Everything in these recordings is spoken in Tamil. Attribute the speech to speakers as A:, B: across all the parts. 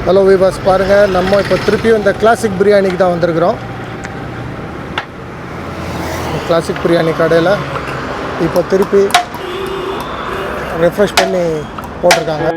A: ஹலோ வீவர்ஸ், பாருங்கள், நம்ம இப்போ திருப்பியும் இந்த கிளாசிக் பிரியாணிக்கு தான் வந்திருக்கிறோம். கிளாசிக் பிரியாணி கடையில் இப்போ திருப்பி ரெஃப்ரெஷ் பண்ணி போட்டிருக்காங்க.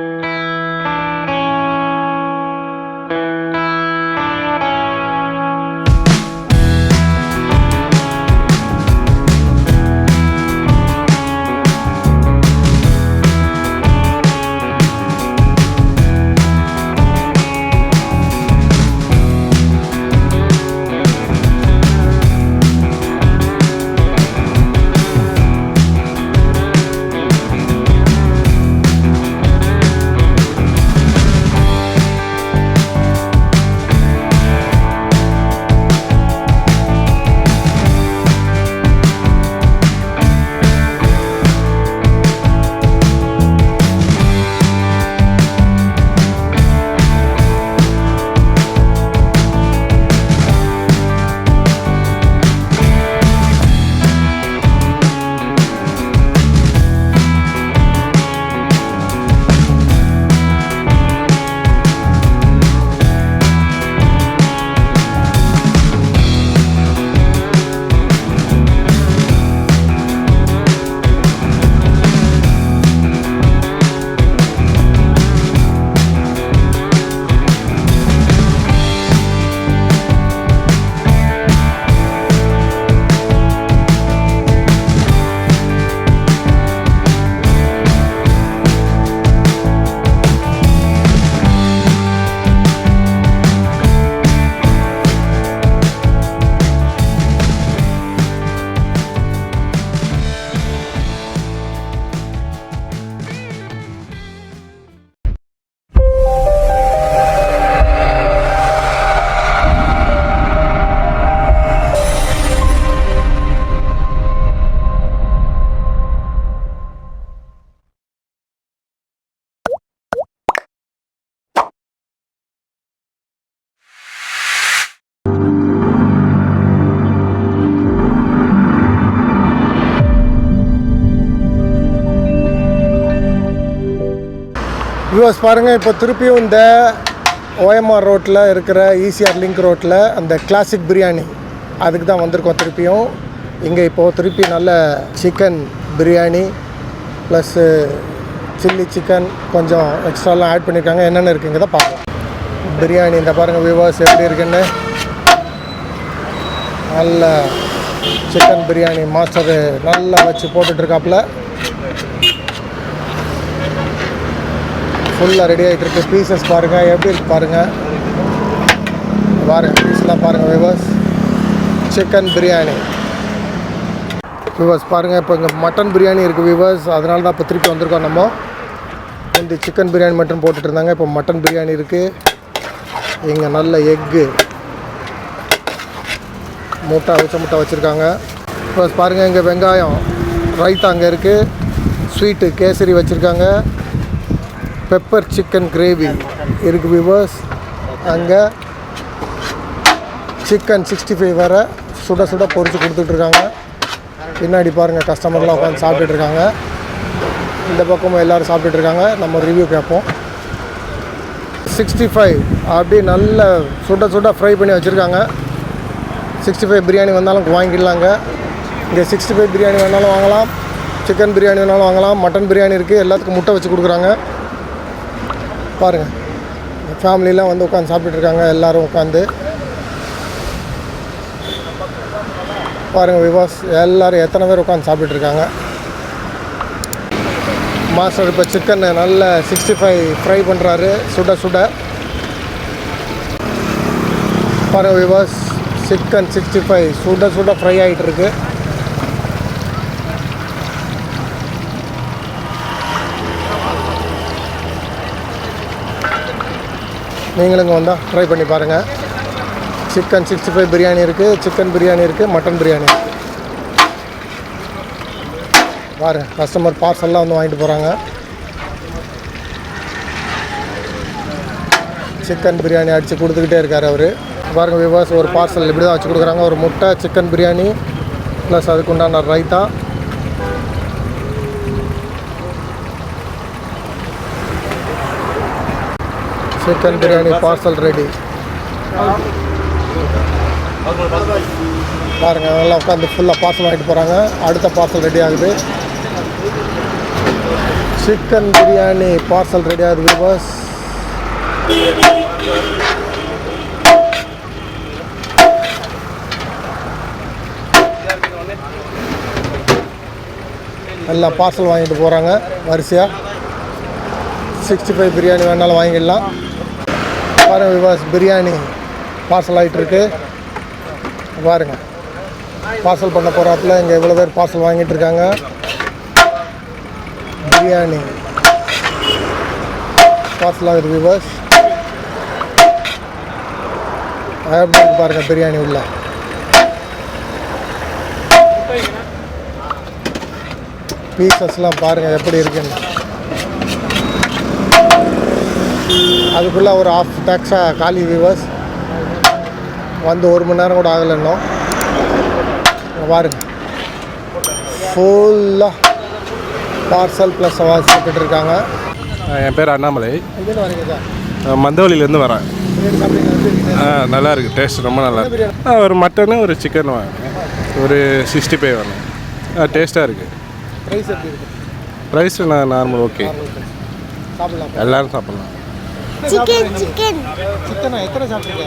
A: வியூவர்ஸ், பாருங்கள், இப்போ திருப்பியும் இந்த ஓஎம்ஆர் ரோட்டில் இருக்கிற ஈசிஆர் லிங்க் ரோட்டில் அந்த கிளாசிக் பிரியாணி அதுக்கு தான் வந்திருக்கோம். திருப்பியும் இங்கே இப்போது திருப்பி நல்ல chicken biryani plus chilli chicken கொஞ்சம் எக்ஸ்ட்ராலாம் ஆட் பண்ணியிருக்காங்க. என்னென்ன இருக்குங்க தான் பார்க்கலாம். பிரியாணி இந்த பாருங்கள் வியூவர்ஸ் எப்படி இருக்குன்னு. நல்ல சிக்கன் பிரியாணி மாஸ்டர் நல்லா வச்சு போட்டுட்ருக்காப்புல. ஃபுல்லாக ரெடி ஆகிட்டு இருக்குது. பீசஸ் பாருங்கள் எப்படி இருக்குது பாருங்கள். பீஸ்லாம் பாருங்கள் வியூவர்ஸ். சிக்கன் பிரியாணி வியூவர்ஸ் பாருங்கள். இப்போ இங்கே மட்டன் பிரியாணி இருக்குது வியூவர்ஸ். அதனால தான் இப்போ திருப்பி வந்திருக்கோம். நம்ம இந்த சிக்கன் பிரியாணி மட்டும் போட்டுட்டு இருந்தாங்க. இப்போ மட்டன் பிரியாணி இருக்குது. இங்கே நல்ல எக்கு முட்டை வச்சுருக்காங்க. வியூவர்ஸ் பாருங்கள், இங்கே வெங்காயம் ரைத்தா அங்கே இருக்குது. ஸ்வீட்டு கேசரி வச்சுருக்காங்க. பெப்பர் சிக்கன் கிரேவி இருக்குது வியூவர்ஸ். அங்கே சிக்கன் 65 வேறு சுட சுட பொரிச்சு கொடுத்துட்ருக்காங்க. பின்னாடி பாருங்கள், கஸ்டமர்லாம் உட்காந்து சாப்பிட்டுட்ருக்காங்க. இந்த பக்கமும் எல்லோரும் சாப்பிட்டுட்ருக்காங்க. நம்ம ரிவ்யூ கேட்போம். 65 அப்படி நல்ல சுட சுட ஃப்ரை பண்ணி வச்சுருக்காங்க. 65 பிரியாணி வந்தாலும் வாங்கிடலாங்க. இங்கே 65 பிரியாணி வேணாலும் வாங்கலாம், சிக்கன் பிரியாணி வேணாலும் வாங்கலாம். மட்டன் பிரியாணி இருக்குது. எல்லாத்துக்கும் முட்டை வச்சு கொடுக்குறாங்க. பாருங்கள், ஃபேமிலிலாம் வந்து உட்காந்து சாப்பிட்டுருக்காங்க. எல்லோரும் உட்காந்து பாருங்கள் விவாஸ், எல்லோரும் எத்தனை பேர் உட்காந்து சாப்பிட்டுருக்காங்க. மாஸ்டர் இப்போ சிக்கன் நல்ல 65 ஃப்ரை பண்ணுறாரு சுட சுட. பாருங்கள் விவாஸ், சிக்கன் 65 சுட சுட ஃப்ரை ஆகிட்டுருக்கு. நீங்களும் இங்கே வந்தால் ட்ரை பண்ணி பாருங்கள். சிக்கன் 65 பிரியாணி இருக்குது, சிக்கன் பிரியாணி இருக்குது, மட்டன் பிரியாணி இருக்குது. பாருங்கள், கஸ்டமர் பார்சல்லாம் வந்து வாங்கிட்டு போகிறாங்க. சிக்கன் பிரியாணி அடித்து கொடுத்துக்கிட்டே இருக்கார் அவர். பாருங்கள் விவாஸ், ஒரு பார்சல் இப்படி தான் வச்சு கொடுக்குறாங்க. ஒரு முட்டை, சிக்கன் பிரியாணி ப்ளஸ் அதுக்கு உண்டான raita. Chicken biryani parcel ready. பாருங்கள் நல்லா உட்காந்து ஃபுல்லாக பார்சல் வாங்கிட்டு போகிறாங்க. அடுத்த பார்சல் ரெடி ஆகுது. சிக்கன் பிரியாணி பார்சல் ரெடி ஆகுது வியூவர்ஸ். எல்லாம் பார்சல் வாங்கிட்டு போகிறாங்க வரிசையாக. 65 பிரியாணி வேணாலும் வாங்கிடலாம். பாருங்கள் வியூவர்ஸ், பிரியாணி பார்சல் ஆகிட்டுருக்கு. பாருங்கள் பார்சல் பண்ண போகிறாப்புல இங்கே இவ்வளோ பேர் பார்சல் வாங்கிட்டு இருக்காங்க. பிரியாணி பார்சல் ஆகுது வியூவர்ஸ். எப்படி இருக்கு பாருங்கள் பிரியாணி உள்ள. பீசஸ்லாம் பாருங்கள் எப்படி இருக்குன்னு. அதுக்குள்ளே ஒரு ஆஃப் டேக்ஸாக காலி வியூவர்ஸ். வந்து 1 மணி நேரம் கூட ஆகலை இன்னும். பாருங்க ஃபுல்லாக பார்சல் ப்ளஸ் சாப்பிட்டு இருக்காங்க.
B: என் பேர் அண்ணாமலை.
A: எங்கேருந்து வரீங்க சார்?
B: மந்தவழியிலேருந்து வரேன். நல்லா இருக்குது, டேஸ்ட் ரொம்ப நல்லா இருக்குது. ஒரு மட்டனு ஒரு சிக்கன் வாங்கினேன். ஒரு 65 வேணும். டேஸ்ட்டாக இருக்குது.
A: ப்ரைஸ் எப்படி இருக்குது?
B: ப்ரைஸ் நார்மல், ஓகே,
A: சாப்பிடலாம்,
B: எல்லோரும் சாப்பிட்லாம்.
A: சிக்கனா எத்தனை சாப்பிட்றீங்க?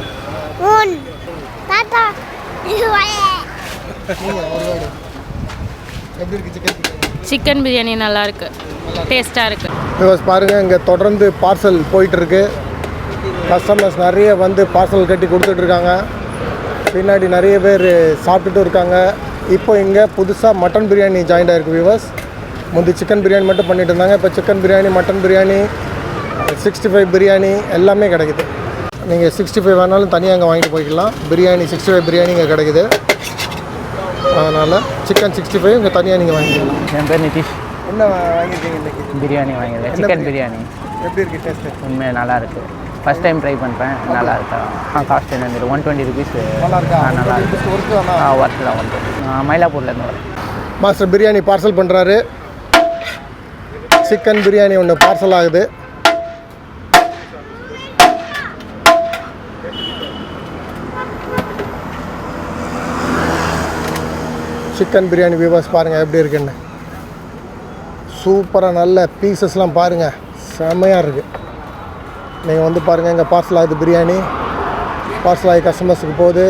A: எப்படி இருக்கு சிக்கன் பிரியாணி?
C: சிக்கன் பிரியாணி நல்லா இருக்கு, டேஸ்ட்டாக இருக்கு.
A: வியூவர்ஸ் பாருங்கள், இங்கே தொடர்ந்து பார்சல் போயிட்டுருக்கு. கஸ்டமர்ஸ் நிறைய வந்து பார்சல் கட்டி கொடுத்துட்ருக்காங்க. பின்னாடி நிறைய பேர் சாப்பிட்டுட்டு இருக்காங்க. இப்போ இங்கே புதுசாக மட்டன் பிரியாணி ஜாயிண்ட் ஆகிருக்கு வியூவர்ஸ். முந்தி சிக்கன் பிரியாணி மட்டும் பண்ணிட்டு இருந்தாங்க. இப்போ சிக்கன் பிரியாணி, மட்டன் பிரியாணி, 65 பிரியாணி எல்லாமே கிடைக்குது. நீங்கள் 65 வேணாலும் தனியாக அங்கே வாங்கிட்டு போய்க்கலாம். பிரியாணி 65 பிரியாணி இங்கே கிடைக்குது. அதனால் சிக்கன் 65 இங்கே தனியாக நீங்கள் வாங்கிக்கலாம்.
D: என் பேர் நிதிஷ்.
A: என்ன வாங்கியிருக்கீங்க இன்றைக்கி?
D: பிரியாணி வாங்கியிருக்கேன், சிக்கன் பிரியாணி.
A: எப்படி இருக்குது டேஸ்ட்டு?
D: உண்மையாக நல்லா இருக்குது. ஃபஸ்ட் டைம் ட்ரை பண்ணுறேன், நல்லா இருக்கா. காஸ்ட் என்ன 120 ருபீஸ்.
A: நல்லா இருக்கா?
D: நல்லா இருக்கு, ஒர்த்து தான் வந்து. மயிலாப்பூர்லேருந்து வரேன்.
A: மாஸ்டர் பிரியாணி பார்சல் பண்ணுறாரு. சிக்கன் பிரியாணி ஒன்று பார்சல் ஆகுது. சிக்கன் பிரியாணி வியூவர்ஸ் பாருங்கள் எப்படி இருக்குன்னு. சூப்பராக நல்ல பீசஸ்லாம் பாருங்கள், செம்மையாக இருக்குது. நீங்கள் வந்து பாருங்கள், இங்கே பார்சல் ஆகுது பிரியாணி. பார்சல் ஆகி கஸ்டமர்ஸுக்கு போகுது.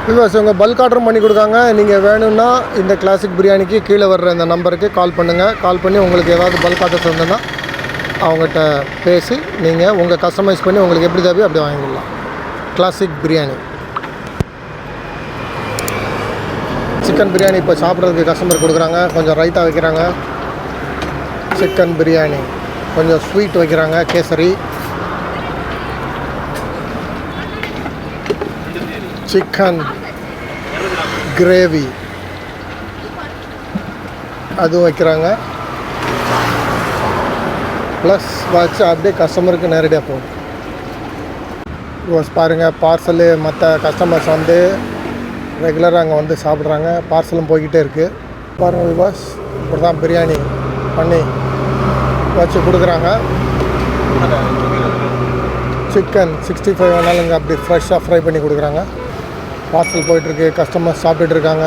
A: வியூவர்ஸ் இவங்க பல்க் ஆர்டரும் பண்ணி கொடுக்காங்க. நீங்கள் வேணும்னா இந்த கிளாசிக் பிரியாணிக்கு கீழே வர்ற இந்த நம்பருக்கு கால் பண்ணுங்கள். கால் பண்ணி உங்களுக்கு ஏதாவது பல்க் ஆர்டர்ஸ் இருந்ததுன்னா அவங்ககிட்ட பேசி நீங்கள் உங்கள் கஸ்டமைஸ் பண்ணி உங்களுக்கு எப்படி தேவையோ அப்படி வாங்கிடலாம். கிளாசிக் பிரியாணி. சிக்கன் பிரியாணி இப்போ சாப்பிட்றதுக்கு கஸ்டமர் கொடுக்குறாங்க. கொஞ்சம் ரைத்தா வைக்கிறாங்க. சிக்கன் பிரியாணி கொஞ்சம் ஸ்வீட் வைக்கிறாங்க, கேசரி. சிக்கன் கிரேவி அதுவும் வைக்கிறாங்க. ப்ளஸ் வச்சு அப்படியே கஸ்டமருக்கு நேரடியாக போகும். பாருங்கள் பார்சலு மற்ற கஸ்டமர்ஸ் வந்து ரெகுலராக அங்கே வந்து சாப்பிட்றாங்க. பார்சலும் போய்கிட்டே இருக்குது. பாருங்கள் விவாஸ், இப்படி தான் பிரியாணி பண்ணி வச்சு கொடுக்குறாங்க. சிக்கன் 65 வேணாலும் இங்கே அப்படி ஃப்ரெஷ்ஷாக ஃப்ரை பண்ணி கொடுக்குறாங்க. பார்சல் போயிட்டுருக்கு, கஸ்டமர்ஸ் சாப்பிட்டுட்டு இருக்காங்க.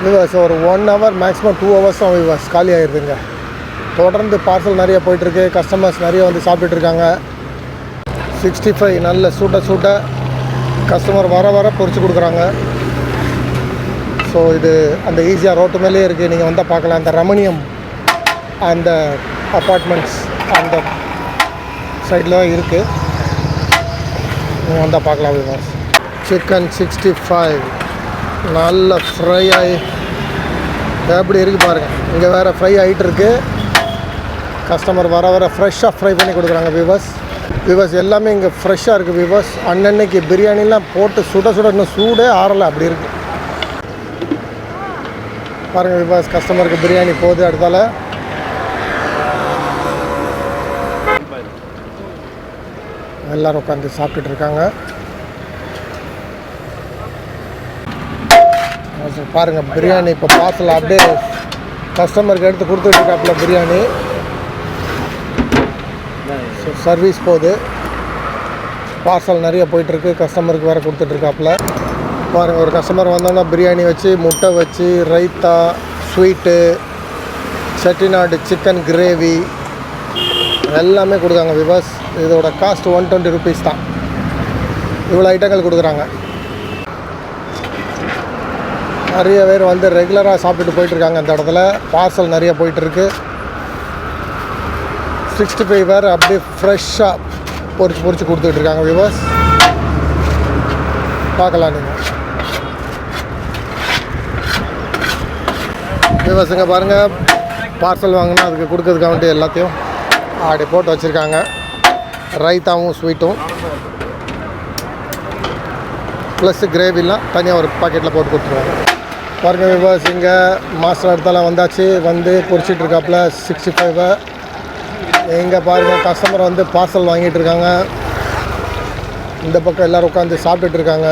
A: விவாஸ் ஒரு 1 hour மேக்ஸிமம் 2 hours தான் விவாஸ் காலி ஆகிடுதுங்க. தொடர்ந்து பார்சல் நிறைய போயிட்டுருக்கு, கஸ்டமர்ஸ் நிறைய வந்து சாப்பிட்டுட்ருக்காங்க. 65 நல்ல சூட்ட கஸ்டமர் வர வர பொரிச்சு கொடுக்குறாங்க. ஸோ இது அந்த ஈஸியாக ரோட்டு மேலே இருக்குது. நீங்கள் வந்தால் பார்க்கலாம். அந்த ரமணியம் அந்த அப்பார்ட்மெண்ட்ஸ் அந்த சைடில் தான் இருக்குது. நீங்கள் வந்தால் பார்க்கலாம் விவாஸ். சிக்கன் 65 நல்ல ஃப்ரை ஆகி எப்படி இருக்குது பாருங்கள். இங்கே வேறு ஃப்ரை ஆகிட்டு இருக்குது. கஸ்டமர் வர வர ஃப்ரெஷ்ஷாக ஃப்ரை பண்ணி கொடுக்குறாங்க விவாஸ். எல்லாமே இங்கே ஃப்ரெஷ்ஷாக இருக்குது விவாஸ். அன்னன்னைக்கு பிரியாணிலாம் போட்டு சுட இன்னும் சூடே ஆறலை, அப்படி இருக்குது பாருங்கள் விவாஸ். கஸ்டமருக்கு பிரியாணி போகுது. அடுத்தால எல்லோரும் உட்காந்து சாப்பிட்டுட்டு இருக்காங்க. பாருங்கள் பிரியாணி இப்போ பார்சல் அப்படியே கஸ்டமருக்கு எடுத்து கொடுத்துட்டு இருக்காப்புல பிரியாணி. ஸோ சர்வீஸ் போகுது, பார்சல் நிறைய போயிட்டுருக்கு, கஸ்டமருக்கு வேறு கொடுத்துட்ருக்காப்புல. பாருங்கள், ஒரு கஸ்டமர் வந்தோன்னா பிரியாணி வச்சு, முட்டை வச்சு, raita, sweet, Chettinad chicken gravy எல்லாமே கொடுக்குறாங்க விவாஸ். இதோட காஸ்ட் 120 rupees தான். இவ்வளோ ஐட்டங்கள் கொடுக்குறாங்க. நிறைய பேர் வந்து ரெகுலராக சாப்பிட்டுட்டு போயிட்டுருக்காங்க இந்த இடத்துல. பார்சல் நிறைய போயிட்டுருக்கு. 65 வேறு அப்படியே ஃப்ரெஷ்ஷாக பொறிச்சு கொடுத்துட்ருக்காங்க விவாஸ். பார்க்கலாம் நீங்கள் விவாஸுங்க. பாருங்கள், பார்சல் வாங்கினா அதுக்கு கொடுக்கறதுக்காக வேண்டிய எல்லாத்தையும் அப்படி போட்டு வச்சுருக்காங்க. ரைத்தாவும் ஸ்வீட்டும் ப்ளஸ் கிரேவிலாம் தனியாக ஒரு பாக்கெட்டில் போட்டு கொடுத்துருவாங்க. பாருங்கள் விவாஸ், இங்கே மாஸ்டர் இடத்தெல்லாம் வந்தாச்சு, வந்து பொறிச்சிட்ருக்காப்புல 65. இங்கே பாருங்கள், கஸ்டமர் வந்து பார்சல் வாங்கிட்டு இருக்காங்க. இந்த பக்கம் எல்லோரும் உட்காந்து சாப்பிட்டுட்டு இருக்காங்க.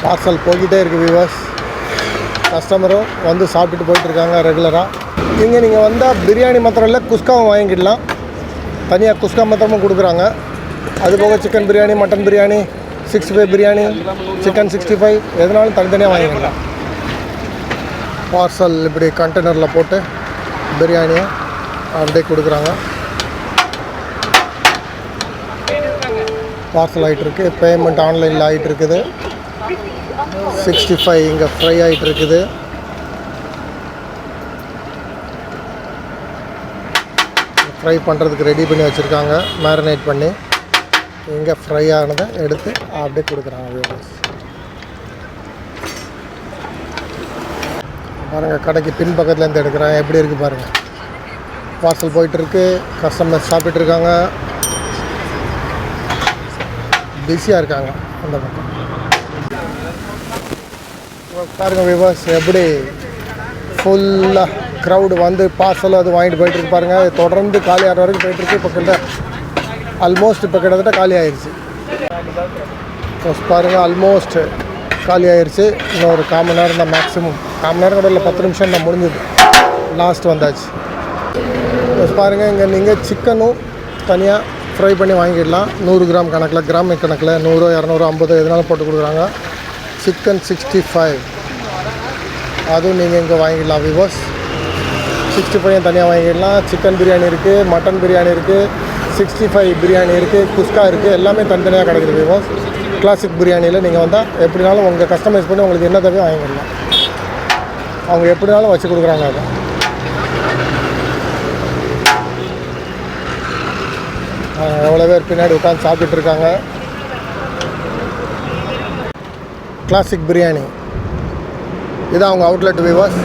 A: பார்சல் போய்கிட்டே இருக்குது விவாஸ். கஸ்டமரும் வந்து சாப்பிட்டுட்டு போயிட்டுருக்காங்க ரெகுலராக. இங்கே நீங்கள் வந்தால் பிரியாணி மாத்திரம் இல்லை, குஸ்காவும் வாங்கிடலாம். தனியாக குஸ்கா மாத்திரமும் கொடுக்குறாங்க. அதுபோக chicken biryani, mutton biryani, 65 biryani, chicken 65 எதுனாலும் தனித்தனியாக வாங்கிக்கலாம். பார்சல் இப்படி கண்டெய்னரில் போட்டு பிரியாணியை அப்படியே கொடுக்குறாங்க. பார்சல் ஆகிட்டுருக்கு. பேமெண்ட் ஆன்லைனில் ஆகிட்டுருக்குது. 65 இங்கே ஃப்ரை ஆகிட்டுருக்குது. ஃப்ரை பண்ணுறதுக்கு ரெடி பண்ணி வச்சுருக்காங்க, மேரினேட் பண்ணி. இங்கே ஃப்ரை ஆனதை எடுத்து அப்படியே கொடுக்குறாங்க வியூவர்ஸ். பாருங்கள், கடைக்கு பின்பக்கத்துலேருந்து எடுக்கிறேன், எப்படி இருக்குது பாருங்கள். பார்சல் போயிட்டுருக்கு, கஸ்டமர் சாப்பிட்டுருக்காங்க, பிஸியாக இருக்காங்க அந்த பக்கம். பாருங்கள் வியூவர்ஸ், எப்படி ஃபுல்லாக க்ரௌடு வந்து பார்சல் அது வாங்கிட்டு போயிட்டுருக்கு பாருங்கள். தொடர்ந்து காலி ஆகிற வரைக்கும் போயிட்டுருக்கு. இப்போ கிட்டத்தட்ட காலி ஆயிடுச்சு. பாருங்கள், ஆல்மோஸ்ட் காலி ஆயிடுச்சு. இன்னும் ஒரு 1/4 மணி நேரம் தான், மேக்ஸிமம் 1/4 மணி நேரம் கூட இல்லை, 10 நிமிஷம் தான் முடிஞ்சுது. லாஸ்ட் வந்தாச்சு. பாருங்கள், இங்கே நீங்கள் சிக்கனும் தனியாக ஃப்ரை பண்ணி வாங்கிடலாம். 100 கிராம் கணக்கில், கிராம் கணக்கில் 100, 200, 50 எதுனாலும் போட்டு கொடுக்குறாங்க. சிக்கன் 65 அதுவும் நீங்கள் இங்கே வாங்கிடலாம் விவோஸ். 65 தனியாக வாங்கிடலாம். சிக்கன் பிரியாணி இருக்குது, மட்டன் பிரியாணி இருக்குது, 65 பிரியாணி இருக்குது, குஸ்கா இருக்குது, எல்லாமே தனித்தனியாக கிடைக்குது விவோஸ். கிளாசிக் பிரியாணியில் நீங்கள் வந்தால் எப்படினாலும் உங்கள் கஸ்டமைஸ் பண்ணி உங்களுக்கு என்ன தேவையோ வாங்கிடலாம். அவங்க எப்படினாலும் வச்சு கொடுக்குறாங்க. அதை எவ்வளோ பேர் பின்னாடி உட்காந்து சாப்பிட்டுட்டு இருக்காங்க. கிளாசிக் பிரியாணி இது அவங்க அவுட்லெட் வியூவர்ஸ்.